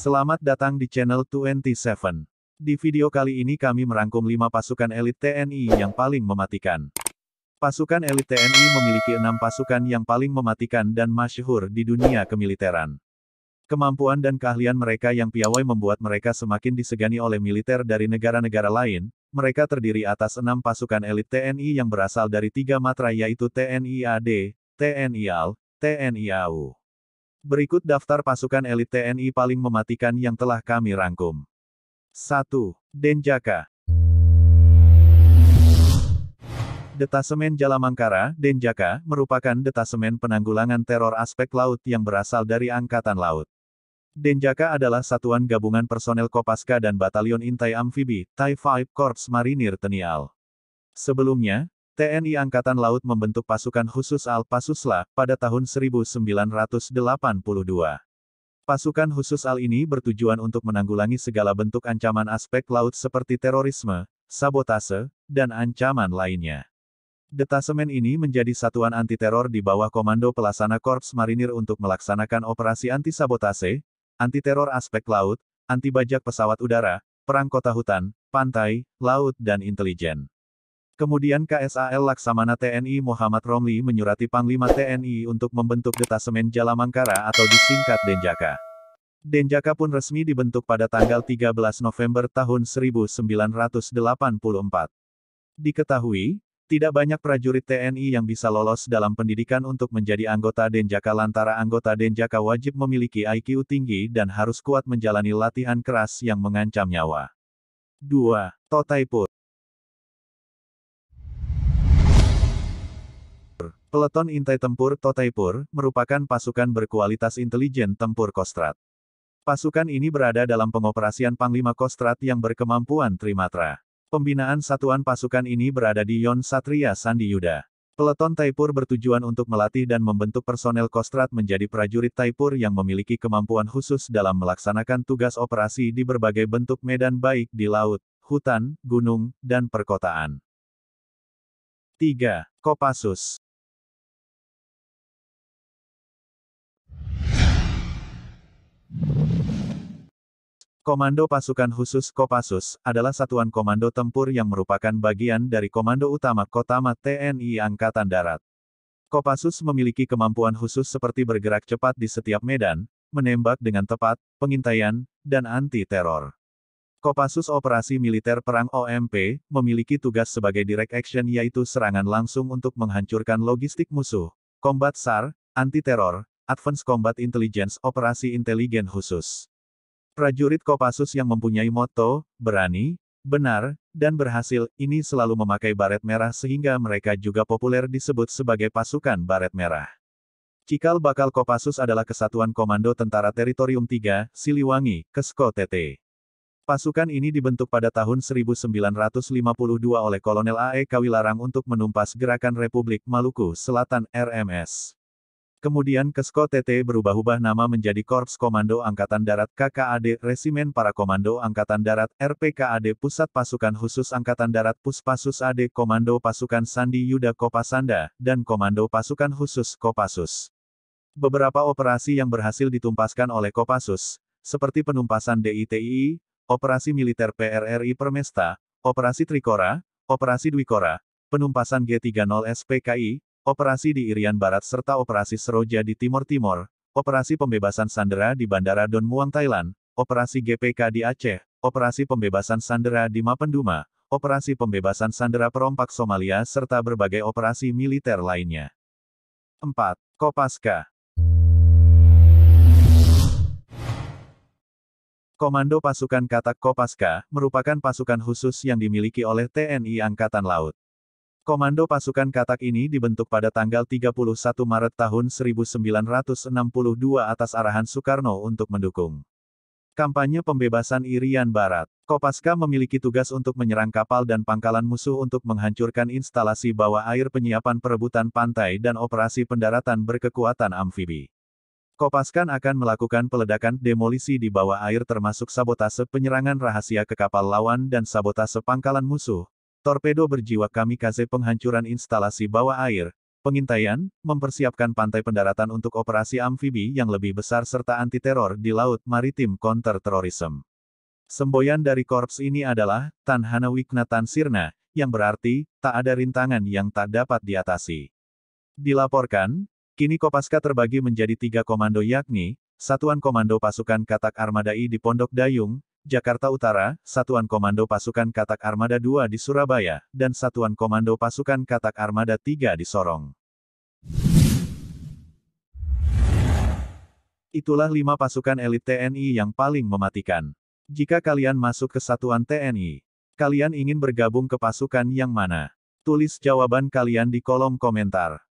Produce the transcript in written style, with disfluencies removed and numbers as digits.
Selamat datang di channel 27. Di video kali ini kami merangkum 5 pasukan elit TNI yang paling mematikan. Pasukan elit TNI memiliki 6 pasukan yang paling mematikan dan masyhur di dunia kemiliteran. Kemampuan dan keahlian mereka yang piawai membuat mereka semakin disegani oleh militer dari negara-negara lain. Mereka terdiri atas 6 pasukan elit TNI yang berasal dari 3 matra yaitu TNI AD, TNI AL, TNI AU. Berikut daftar pasukan elit TNI paling mematikan yang telah kami rangkum. 1. Denjaka. Detasemen Jalamangkara, Denjaka, merupakan detasemen penanggulangan teror aspek laut yang berasal dari Angkatan Laut. Denjaka adalah satuan gabungan personel Kopaska dan Batalion Intai Amfibi, Thai 5 Korps Marinir TNI AL. Sebelumnya, TNI Angkatan Laut membentuk pasukan khusus Al-Pasusla pada tahun 1982. Pasukan khusus AL ini bertujuan untuk menanggulangi segala bentuk ancaman aspek laut seperti terorisme, sabotase, dan ancaman lainnya. Detasemen ini menjadi satuan anti-teror di bawah Komando Pelaksana Korps Marinir untuk melaksanakan operasi anti-sabotase, anti-teror aspek laut, anti-bajak pesawat udara, perang kota hutan, pantai, laut dan intelijen. Kemudian KSAL Laksamana TNI Muhammad Romli menyurati Panglima TNI untuk membentuk Detasemen Jalamangkara atau disingkat Denjaka. Denjaka pun resmi dibentuk pada tanggal 13 November tahun 1984. Diketahui, tidak banyak prajurit TNI yang bisa lolos dalam pendidikan untuk menjadi anggota Denjaka lantaran anggota Denjaka wajib memiliki IQ tinggi dan harus kuat menjalani latihan keras yang mengancam nyawa. 2. Totaipur. Peleton Intai Tempur Totaipur, merupakan pasukan berkualitas intelijen tempur Kostrad. Pasukan ini berada dalam pengoperasian Panglima Kostrad yang berkemampuan Trimatra. Pembinaan satuan pasukan ini berada di Yon Satria Sandi Yuda. Peleton Taipur bertujuan untuk melatih dan membentuk personel Kostrad menjadi prajurit Taipur yang memiliki kemampuan khusus dalam melaksanakan tugas operasi di berbagai bentuk medan baik di laut, hutan, gunung, dan perkotaan. 3. Kopassus. Komando Pasukan Khusus Kopassus adalah satuan komando tempur yang merupakan bagian dari Komando Utama Kotama TNI Angkatan Darat. Kopassus memiliki kemampuan khusus seperti bergerak cepat di setiap medan, menembak dengan tepat, pengintaian, dan anti-teror. Kopassus Operasi Militer Perang OMP, memiliki tugas sebagai direct action yaitu serangan langsung untuk menghancurkan logistik musuh, combat SAR, anti-teror, Advanced Combat Intelligence Operasi Inteligen Khusus. Prajurit Kopassus yang mempunyai moto, berani, benar, dan berhasil, ini selalu memakai baret merah sehingga mereka juga populer disebut sebagai pasukan baret merah. Cikal bakal Kopassus adalah Kesatuan Komando Tentara Teritorium 3, Siliwangi, Kesko TT. Pasukan ini dibentuk pada tahun 1952 oleh Kolonel A.E. Kawilarang untuk menumpas Gerakan Republik Maluku Selatan RMS. Kemudian Kesko TT berubah-ubah nama menjadi Korps Komando Angkatan Darat KKAD Resimen Para Komando Angkatan Darat RPKAD Pusat Pasukan Khusus Angkatan Darat Puspasus AD Komando Pasukan Sandi Yuda Kopasanda, dan Komando Pasukan Khusus Kopassus. Beberapa operasi yang berhasil ditumpaskan oleh Kopassus, seperti penumpasan DITII, Operasi Militer PRRI Permesta, Operasi Trikora, Operasi Dwikora, penumpasan G30 SPKI, Operasi di Irian Barat serta Operasi Seroja di Timor Timor, Operasi Pembebasan Sandera di Bandara Don Muang Thailand, Operasi GPK di Aceh, Operasi Pembebasan Sandera di Mapenduma, Operasi Pembebasan Sandera Perompak Somalia serta berbagai operasi militer lainnya. 4. Kopaska. Komando Pasukan Katak Kopaska, merupakan pasukan khusus yang dimiliki oleh TNI Angkatan Laut. Komando Pasukan Katak ini dibentuk pada tanggal 31 Maret tahun 1962 atas arahan Soekarno untuk mendukung kampanye pembebasan Irian Barat. Kopaska memiliki tugas untuk menyerang kapal dan pangkalan musuh untuk menghancurkan instalasi bawah air penyiapan perebutan pantai dan operasi pendaratan berkekuatan amfibi. Kopaskan akan melakukan peledakan demolisi di bawah air termasuk sabotase penyerangan rahasia ke kapal lawan dan sabotase pangkalan musuh, torpedo berjiwa kamikaze penghancuran instalasi bawah air, pengintaian, mempersiapkan pantai pendaratan untuk operasi amfibi yang lebih besar serta anti-teror di laut maritim counter-terrorism. Semboyan dari korps ini adalah, Tanhana Wikna Tansirna, yang berarti, tak ada rintangan yang tak dapat diatasi. Dilaporkan, kini Kopaska terbagi menjadi 3 komando yakni, Satuan Komando Pasukan Katak Armada I di Pondok Dayung, Jakarta Utara, Satuan Komando Pasukan Katak Armada II di Surabaya, dan Satuan Komando Pasukan Katak Armada III di Sorong. Itulah 5 pasukan elit TNI yang paling mematikan. Jika kalian masuk ke satuan TNI, kalian ingin bergabung ke pasukan yang mana? Tulis jawaban kalian di kolom komentar.